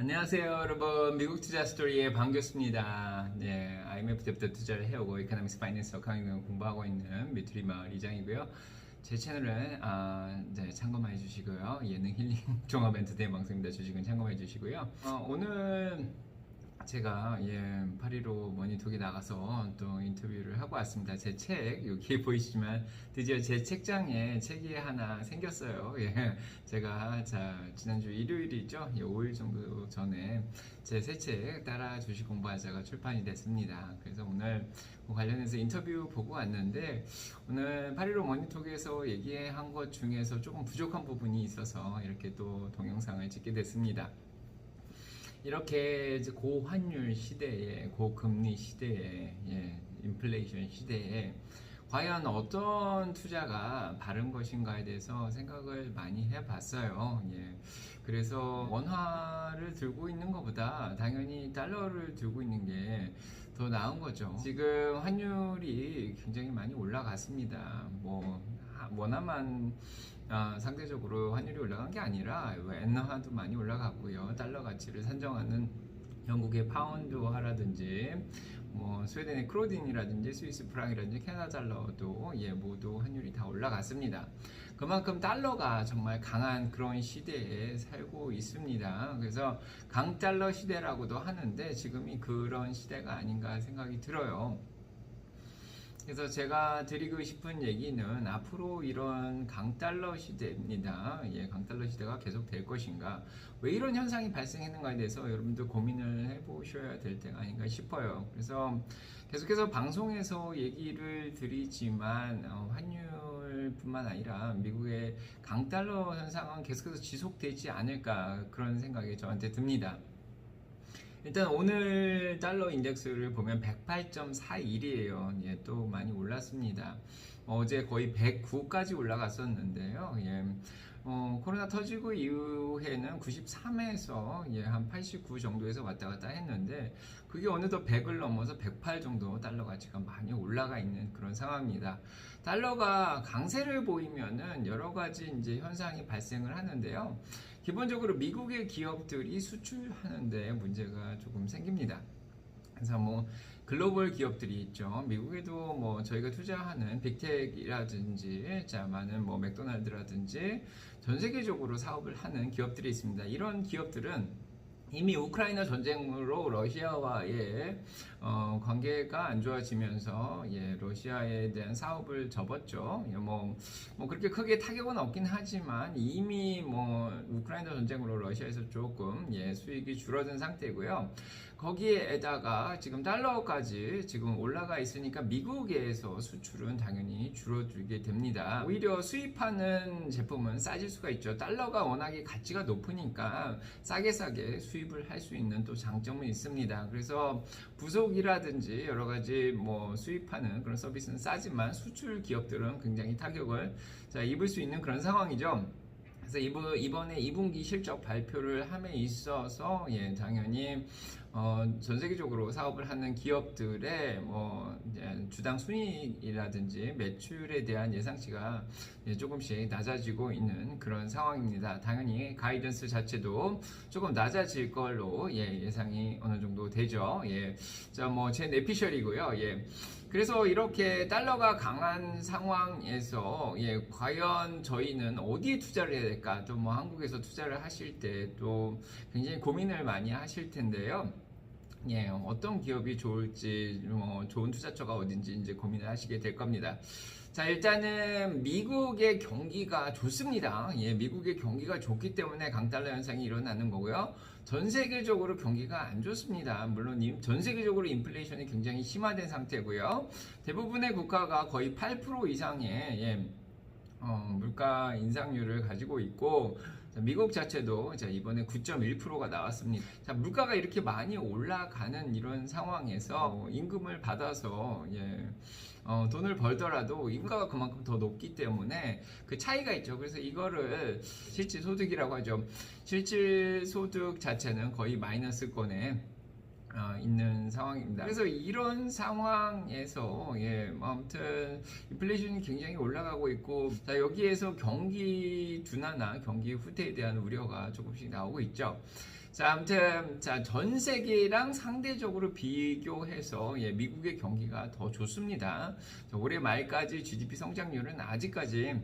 안녕하세요, 여러분. 미국 투자 스토리의 반갑습니다. 네, IMF 때부터 투자를 해오고 이코노믹스 파이낸스 어카운팅 공부하고 있는 미투리 마을 이장이고요. 제 채널은 참고만 해주시고요. 예능 힐링 종합 엔터테인 방송입니다. 주식은 참고만 해주시고요. 오늘 제가 파리로 머니톡에 나가서 또 인터뷰를 하고 왔습니다. 제 책 여기 보이시지만 드디어 제 책장에 책이 하나 생겼어요. 제가 지난주 일요일이죠. 5일 정도 전에 제 새 책 따라 주식 공부하자가 출판이 됐습니다. 그래서 오늘 그 관련해서 인터뷰 보고 왔는데 오늘 파리로 머니톡에서 얘기한 것 중에서 조금 부족한 부분이 있어서 이렇게 또 동영상을 찍게 됐습니다. 이렇게 고환율 시대에, 고금리 시대에, 인플레이션 시대에 과연 어떤 투자가 바른 것인가에 대해서 생각을 많이 해봤어요. 그래서 원화를 들고 있는 것보다 당연히 달러를 들고 있는 게 더 나은 거죠. 지금 환율이 굉장히 많이 올라갔습니다. 원화만 상대적으로 환율이 올라간 게 아니라 엔화도 많이 올라갔고요. 달러 가치를 산정하는 영국의 파운드화라든지 스웨덴의 크로딘이라든지 스위스 프랑이라든지 캐나다 달러도 모두 환율이 다 올라갔습니다. 그만큼 달러가 정말 강한 그런 시대에 살고 있습니다. 그래서 강달러 시대라고도 하는데 지금이 그런 시대가 아닌가 생각이 들어요. 그래서 제가 드리고 싶은 얘기는 앞으로 이런 강달러 시대입니다. 강달러 시대가 계속 될 것인가? 왜 이런 현상이 발생했는가에 대해서 여러분들 고민을 해보셔야 될 때가 아닌가 싶어요. 그래서 계속해서 방송에서 얘기를 드리지만 환율뿐만 아니라 미국의 강달러 현상은 계속해서 지속되지 않을까 그런 생각이 저한테 듭니다. 일단 오늘 달러 인덱스를 보면 108.41이에요. 또 많이 올랐습니다. 어제 거의 109까지 올라갔었는데요. 코로나 터지고 이후에는 93에서 한 89 정도에서 왔다 갔다 했는데 그게 어느덧 100을 넘어서 108 정도 달러 가치가 많이 올라가 있는 그런 상황입니다. 달러가 강세를 보이면은 여러 가지 이제 현상이 발생을 하는데요. 기본적으로 미국의 기업들이 수출하는데 문제가 조금 생깁니다. 그래서 글로벌 기업들이 있죠. 미국에도 저희가 투자하는 빅텍이라든지 많은 맥도날드라든지 전 세계적으로 사업을 하는 기업들이 있습니다. 이런 기업들은 이미 우크라이나 전쟁으로 러시아와의 관계가 안 좋아지면서 러시아에 대한 사업을 접었죠. 그렇게 크게 타격은 없긴 하지만 이미 우크라이나 전쟁으로 러시아에서 조금 수익이 줄어든 상태고요. 거기에다가 지금 달러까지 지금 올라가 있으니까 미국에서 수출은 당연히 줄어들게 됩니다. 오히려 수입하는 제품은 싸질 수가 있죠. 달러가 워낙에 가치가 높으니까 싸게 수입을 할 수 있는 또 장점은 있습니다. 그래서 부속이라든지 여러 가지 수입하는 그런 서비스는 싸지만 수출 기업들은 굉장히 타격을 입을 수 있는 그런 상황이죠. 그래서 이번에 2분기 실적 발표를 함에 있어서 당연히 전 세계적으로 사업을 하는 기업들의 주당 순이익이라든지 매출에 대한 예상치가 조금씩 낮아지고 있는 그런 상황입니다. 당연히 가이던스 자체도 조금 낮아질 걸로 예상이 어느 정도 되죠. 제 내피셜이고요. 그래서 이렇게 달러가 강한 상황에서 과연 저희는 어디에 투자를 해야 될까? 또 한국에서 투자를 하실 때 또 굉장히 고민을 많이 하실 텐데요. 어떤 기업이 좋을지, 좋은 투자처가 어딘지 이제 고민을 하시게 될 겁니다. 일단은 미국의 경기가 좋습니다. 미국의 경기가 좋기 때문에 강달러 현상이 일어나는 거고요. 전 세계적으로 경기가 안 좋습니다. 물론 전 세계적으로 인플레이션이 굉장히 심화된 상태고요. 대부분의 국가가 거의 8% 이상의 물가 인상률을 가지고 있고 미국 자체도 이번에 9.1%가 나왔습니다. 물가가 이렇게 많이 올라가는 이런 상황에서 임금을 받아서 돈을 벌더라도 인가가 그만큼 더 높기 때문에 그 차이가 있죠. 그래서 이거를 실질소득이라고 하죠. 실질소득 자체는 거의 마이너스권에 있는 상황입니다. 그래서 이런 상황에서 아무튼 인플레이션이 굉장히 올라가고 있고, 자, 여기에서 경기 둔화나 경기 후퇴에 대한 우려가 조금씩 나오고 있죠. 자, 아무튼 전 세계랑 상대적으로 비교해서 미국의 경기가 더 좋습니다. 자, 올해 말까지 GDP 성장률은 아직까지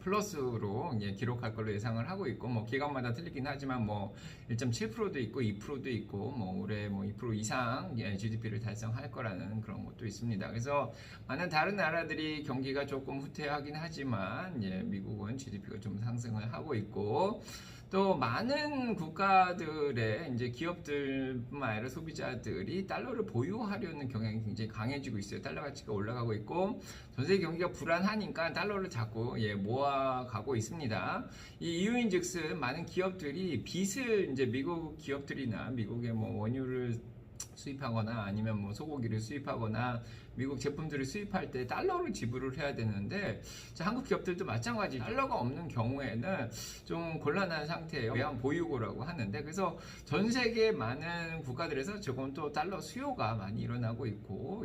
플러스로 기록할 걸로 예상을 하고 있고, 뭐 기간마다 틀리긴 하지만 뭐 1.7%도 있고 2%도 있고, 뭐 올해 뭐 2% 이상 GDP를 달성할 거라는 그런 것도 있습니다. 그래서 많은 다른 나라들이 경기가 조금 후퇴하긴 하지만 미국은 GDP가 좀 상승을 하고 있고, 또 많은 국가들의 이제 기업들뿐만 아니라 소비자들이 달러를 보유하려는 경향이 굉장히 강해지고 있어요. 달러 가치가 올라가고 있고, 전 세계 경기가 불안하니까 달러를 자꾸 모아가고 있습니다. 이 이유인즉슨 많은 기업들이 빚을 이제 미국 기업들이나 미국의 뭐 원유를 수입하거나 아니면 뭐 소고기를 수입하거나 미국 제품들을 수입할 때 달러를 지불을 해야 되는데, 한국 기업들도 마찬가지 달러가 없는 경우에는 좀 곤란한 상태예요. 외환 보유고라고 하는데, 그래서 전 세계 많은 국가들에서 조금 또 달러 수요가 많이 일어나고 있고,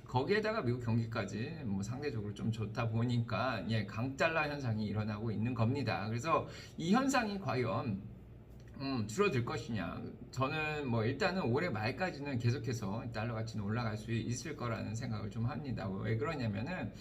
거기에다가 미국 경기까지 뭐 상대적으로 좀 좋다 보니까 강달러 현상이 일어나고 있는 겁니다. 그래서 이 현상이 과연 줄어들 것이냐, 저는 뭐 일단은 올해 말까지는 계속해서 달러 가치는 올라갈 수 있을 거라는 생각을 좀 합니다. 왜 그러냐면은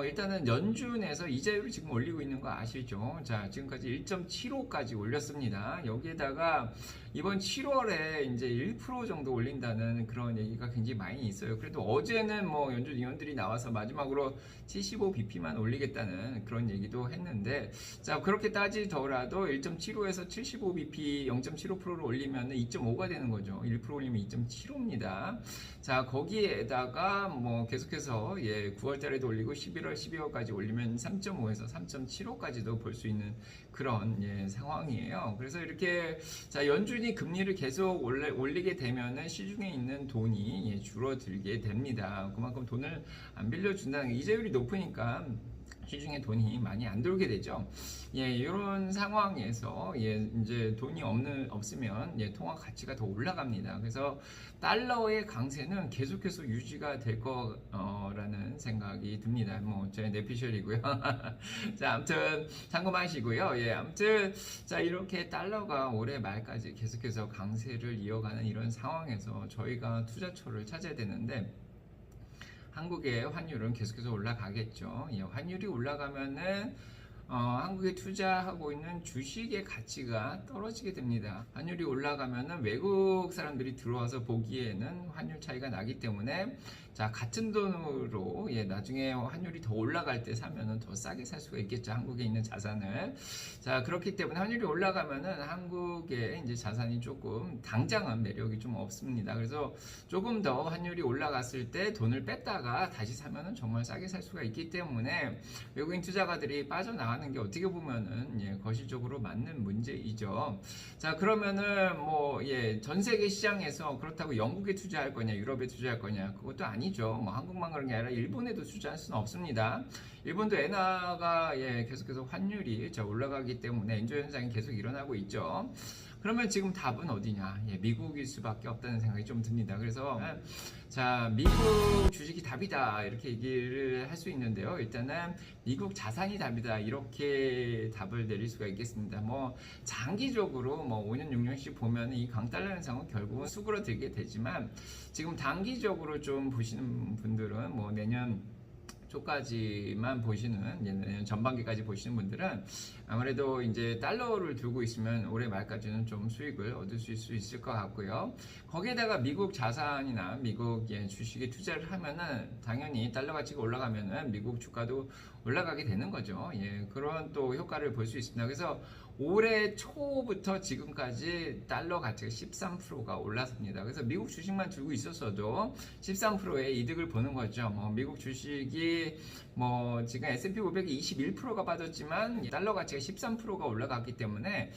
일단은 연준에서 이자율을 지금 올리고 있는 거 아시죠? 자, 지금까지 1.75까지 올렸습니다. 여기에다가 이번 7월에 이제 1% 정도 올린다는 그런 얘기가 굉장히 많이 있어요. 그래도 어제는 뭐 연준 위원들이 나와서 마지막으로 75bp만 올리겠다는 그런 얘기도 했는데, 자, 그렇게 따지더라도 1.75에서 75bp 0.75%를 올리면 2.5가 되는 거죠. 1% 올리면 2.75입니다. 자, 거기에다가 뭐 계속해서 9월 달에도 올리고 11월, 12월까지 올리면 3.5에서 3.75까지도 볼 수 있는 그런 상황이에요. 그래서 이렇게 연준이 금리를 계속 올리게 되면은 시중에 있는 돈이 줄어들게 됩니다. 그만큼 돈을 안 빌려준다는 게, 이자율이 높으니까 시중에 돈이 많이 안 돌게 되죠. 이런 상황에서 이제 돈이 없으면 통화 가치가 더 올라갑니다. 그래서 달러의 강세는 계속해서 유지가 될 거라는 생각이 듭니다. 뭐 제 내피셜이고요. 자, 아무튼 참고하시고요. 아무튼 이렇게 달러가 올해 말까지 계속해서 강세를 이어가는 이런 상황에서 저희가 투자처를 찾아야 되는데, 한국의 환율은 계속해서 올라가겠죠. 환율이 올라가면은 한국에 투자하고 있는 주식의 가치가 떨어지게 됩니다. 환율이 올라가면은 외국 사람들이 들어와서 보기에는 환율 차이가 나기 때문에, 자, 같은 돈으로 나중에 환율이 더 올라갈 때 사면은 더 싸게 살 수가 있겠죠. 한국에 있는 자산을. 자, 그렇기 때문에 환율이 올라가면은 한국의 이제 자산이 조금 당장은 매력이 좀 없습니다. 그래서 조금 더 환율이 올라갔을 때 돈을 뺐다가 다시 사면은 정말 싸게 살 수가 있기 때문에 외국인 투자가들이 빠져나가는 게 어떻게 보면은 거시적으로 맞는 문제이죠. 자, 그러면은 뭐 전 세계 시장에서 그렇다고 영국에 투자할 거냐, 유럽에 투자할 거냐, 그것도 아니죠. 뭐 한국만 그런 게 아니라 일본에도 투자할 수는 없습니다. 일본도 엔화가 계속해서 환율이 올라가기 때문에 엔저 현상이 계속 일어나고 있죠. 그러면 지금 답은 어디냐? 미국일 수밖에 없다는 생각이 좀 듭니다. 그래서 자, 미국 주식이 답이다 이렇게 얘기를 할 수 있는데요. 일단은 미국 자산이 답이다 이렇게 답을 내릴 수가 있겠습니다. 뭐 장기적으로 뭐 5년 6년씩 보면 이 강달러 현상은 결국은 수그러들게 되지만, 지금 단기적으로 좀 보시는 분들은 뭐 내년 초까지만 보시는, 내년 전반기까지 보시는 분들은 아무래도 이제 달러를 두고 있으면 올해 말까지는 좀 수익을 얻을 수 있을 것 같고요. 거기에다가 미국 자산이나 미국 주식에 투자를 하면은 당연히 달러 가치가 올라가면은 미국 주가도 올라가게 되는 거죠. 그런 또 효과를 볼 수 있습니다. 그래서 올해 초부터 지금까지 달러 가치가 13%가 올랐습니다. 그래서 미국 주식만 들고 있었어도 13%의 이득을 보는 거죠. 뭐 미국 주식이 뭐 지금 S&P 500이 21%가 빠졌지만 달러 가치가 13%가 올라갔기 때문에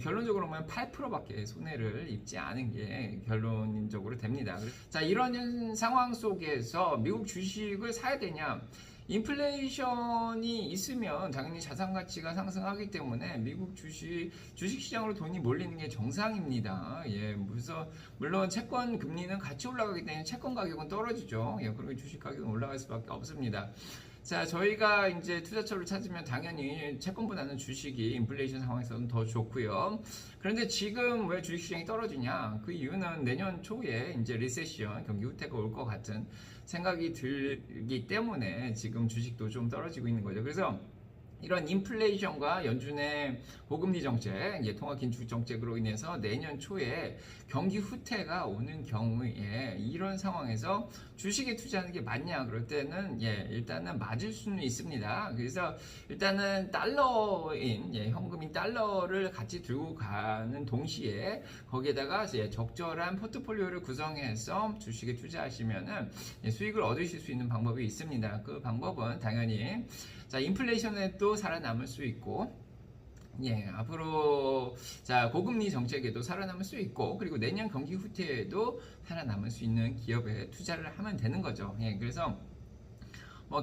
결론적으로 보면 8%밖에 손해를 입지 않은 게 결론적으로 됩니다. 자, 이런 상황 속에서 미국 주식을 사야 되냐? 인플레이션이 있으면 당연히 자산 가치가 상승하기 때문에 미국 주식 시장으로 돈이 몰리는 게 정상입니다. 예, 물론 채권 금리는 같이 올라가기 때문에 채권 가격은 떨어지죠. 예, 그리고 주식 가격은 올라갈 수밖에 없습니다. 자, 저희가 이제 투자처를 찾으면 당연히 채권보다는 주식이 인플레이션 상황에서는 더 좋고요. 그런데 지금 왜 주식시장이 떨어지냐? 그 이유는 내년 초에 이제 리세션, 경기 후퇴가 올 것 같은 생각이 들기 때문에 지금 주식도 좀 떨어지고 있는 거죠. 그래서 이런 인플레이션과 연준의 고금리 정책, 통화 긴축 정책으로 인해서 내년 초에 경기 후퇴가 오는 경우에 이런 상황에서 주식에 투자하는 게 맞냐? 그럴 때는 일단은 맞을 수는 있습니다. 그래서 일단은 달러인 현금인 달러를 같이 들고 가는 동시에 거기에다가 적절한 포트폴리오를 구성해서 주식에 투자하시면은 수익을 얻으실 수 있는 방법이 있습니다. 그 방법은 당연히 자, 인플레이션에 또 살아남을 수 있고, 앞으로, 자, 고금리 정책에도 살아남을 수 있고, 그리고 내년 경기 후퇴에도 살아남을 수 있는 기업에 투자를 하면 되는 거죠. 그래서,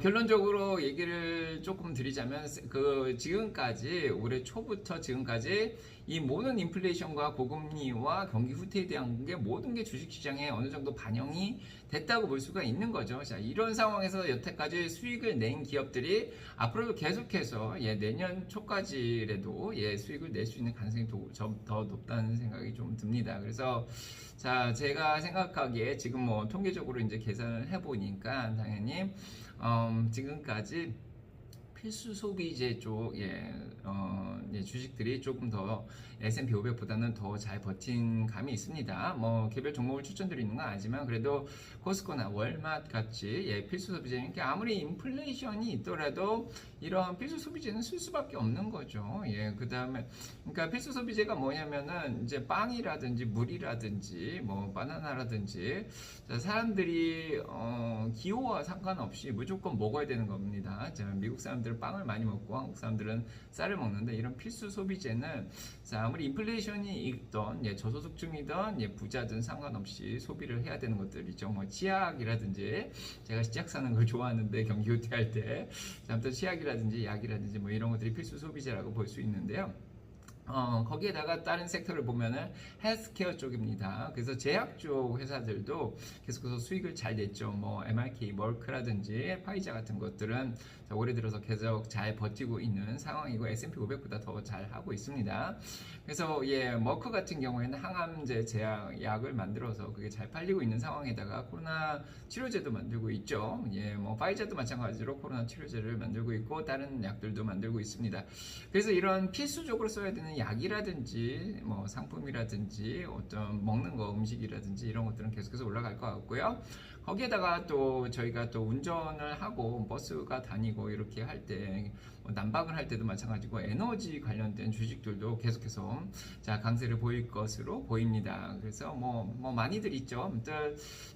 결론적으로 얘기를 조금 드리자면, 지금까지, 올해 초부터 지금까지 이 모든 인플레이션과 고금리와 경기 후퇴에 대한 게 모든 게 주식시장에 어느 정도 반영이 됐다고 볼 수가 있는 거죠. 자, 이런 상황에서 여태까지 수익을 낸 기업들이 앞으로도 계속해서 내년 초까지라도 수익을 낼 수 있는 가능성이 더 높다는 생각이 좀 듭니다. 그래서 자, 제가 생각하기에 지금 통계적으로 이제 계산을 해보니까 당연히 지금까지 필수 소비재 쪽 주식들이 조금 더 S&P 500보다는 더 잘 버틴 감이 있습니다. 개별 종목을 추천드리는 건 아니지만 그래도 코스코나 월마트 같이 필수 소비재는 아무리 인플레이션이 있더라도 이런 필수 소비재는 쓸 수밖에 없는 거죠. 그다음에 그러니까 필수 소비재가 뭐냐면은 이제 빵이라든지 물이라든지 바나나라든지 사람들이 기호와 상관없이 무조건 먹어야 되는 겁니다. 미국 사람들은 빵을 많이 먹고 한국 사람들은 쌀을 먹는데 이런 필수 소비재는 아무리 인플레이션이 있던 저소득층이든 부자든 상관없이 소비를 해야 되는 것들이죠. 치약이라든지 제가 치약 사는 걸 좋아하는데 경기 후퇴할 때 아무튼 치약이라든지 약이라든지 이런 것들이 필수 소비재라고 볼 수 있는데요. 거기에다가 다른 섹터를 보면은 헬스케어 쪽입니다. 그래서 제약 쪽 회사들도 계속해서 수익을 잘 냈죠. MRK, 머크라든지 파이자 같은 것들은 올해 들어서 계속 잘 버티고 있는 상황이고 S&P 500보다 더 잘 하고 있습니다. 그래서 머크 같은 경우에는 항암제 제약을 만들어서 그게 잘 팔리고 있는 상황에다가 코로나 치료제도 만들고 있죠. 파이자도 마찬가지로 코로나 치료제를 만들고 있고 다른 약들도 만들고 있습니다. 그래서 이런 필수적으로 써야 되는 약이라든지 상품이라든지 어떤 먹는 거 음식이라든지 이런 것들은 계속해서 올라갈 것 같고요. 거기에다가 또 저희가 또 운전을 하고 버스가 다니고 이렇게 할 때 난방을 할 때도 마찬가지고 에너지 관련된 주식들도 계속해서 강세를 보일 것으로 보입니다. 그래서 많이들 있죠.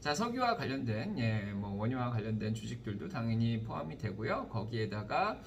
자, 석유와 관련된 원유와 관련된 주식들도 당연히 포함이 되고요. 거기에다가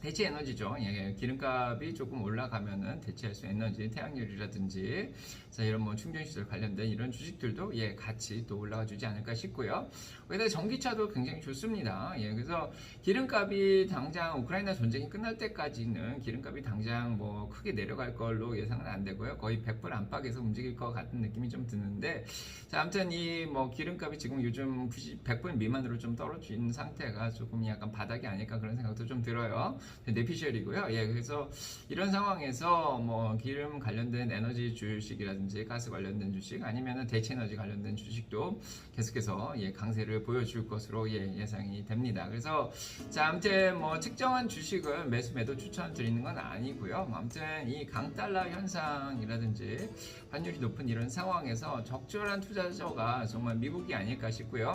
대체 에너지죠. 기름값이 조금 올라가면은 대체할 수 있는 에너지, 태양열이라든지, 자, 이런 충전시설 관련된 이런 주식들도 같이 또 올라가 주지 않을까 싶고요. 거기다 전기차도 굉장히 좋습니다. 그래서 기름값이 당장 우크라이나 전쟁이 끝날 때까지는 기름값이 당장 크게 내려갈 걸로 예상은 안 되고요. 거의 100불 안팎에서 움직일 것 같은 느낌이 좀 드는데, 자, 아무튼 이 기름값이 지금 요즘 100불 미만으로 좀 떨어진 상태가 조금 약간 바닥이 아닐까 그런 생각도 좀 들어요. 내피셜이고요. 그래서 이런 상황에서 기름 관련된 에너지 주식이라든지 가스 관련된 주식 아니면은 대체 에너지 관련된 주식도 계속해서 강세를 보여줄 것으로 예상이 됩니다. 그래서 자, 아무튼 특정한 주식을 매수 매도 추천드리는 건 아니고요. 아무튼 이 강달러 현상이라든지 환율이 높은 이런 상황에서 적절한 투자처가 정말 미국이 아닐까 싶고요.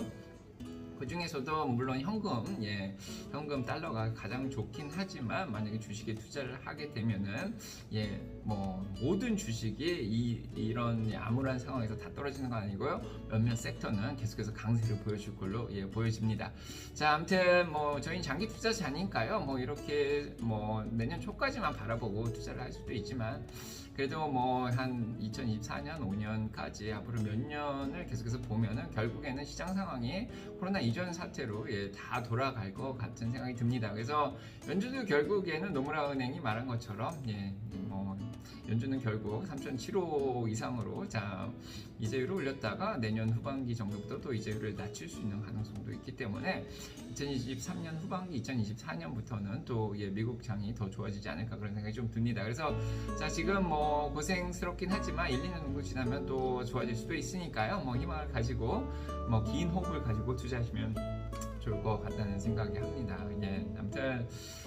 그 중에서도 물론 현금 달러가 가장 좋긴 하지만 만약에 주식에 투자를 하게 되면은 모든 주식이 이런 암울한 상황에서 다 떨어지는 건 아니고요. 몇몇 섹터는 계속해서 강세를 보여줄 걸로 보여집니다. 자, 아무튼 저희는 장기 투자자니까요. 이렇게 내년 초까지만 바라보고 투자를 할 수도 있지만 그래도 뭐 한 2024년, 5년까지 앞으로 몇 년을 계속해서 보면은 결국에는 시장 상황이 코로나 이전 사태로 예, 다 돌아갈 것 같은 생각이 듭니다. 그래서 연준도 결국에는 노무라 은행이 말한 것처럼 예, 뭐 연준은 결국 3.75 이상으로 자 이자율을 올렸다가 내년 후반기 정도부터 또 이자율을 낮출 수 있는 가능성도 있기 때문에 2023년 후반기, 2024년부터는 또 예, 미국 장이 더 좋아지지 않을까 그런 생각이 좀 듭니다. 그래서 자 지금 뭐 고생스럽긴 하지만 1, 2년 정도 지나면 또 좋아질 수도 있으니까요. 뭐 희망을 가지고 뭐 긴 호흡을 가지고 투자하시면 좋을 것 같다는 생각이 합니다. 예, 아무튼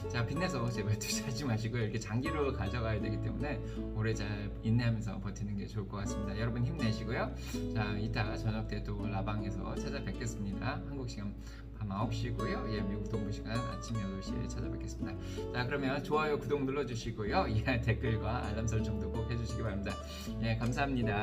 자 빚내서 제발 투자하지 마시고 이렇게 장기로 가져가야 되기 때문에 오래 잘 인내하면서 버티는 게 좋을 것 같습니다. 여러분 힘내시고요. 자 이따가 저녁 때 또 라방에서 찾아뵙겠습니다. 한국 시간 밤 9시고요. 예, 미국 동부 시간 아침 8시에 찾아뵙겠습니다. 자 그러면 좋아요, 구독 눌러주시고요. 예, 댓글과 알람 설정도 꼭 해주시기 바랍니다. 예, 감사합니다.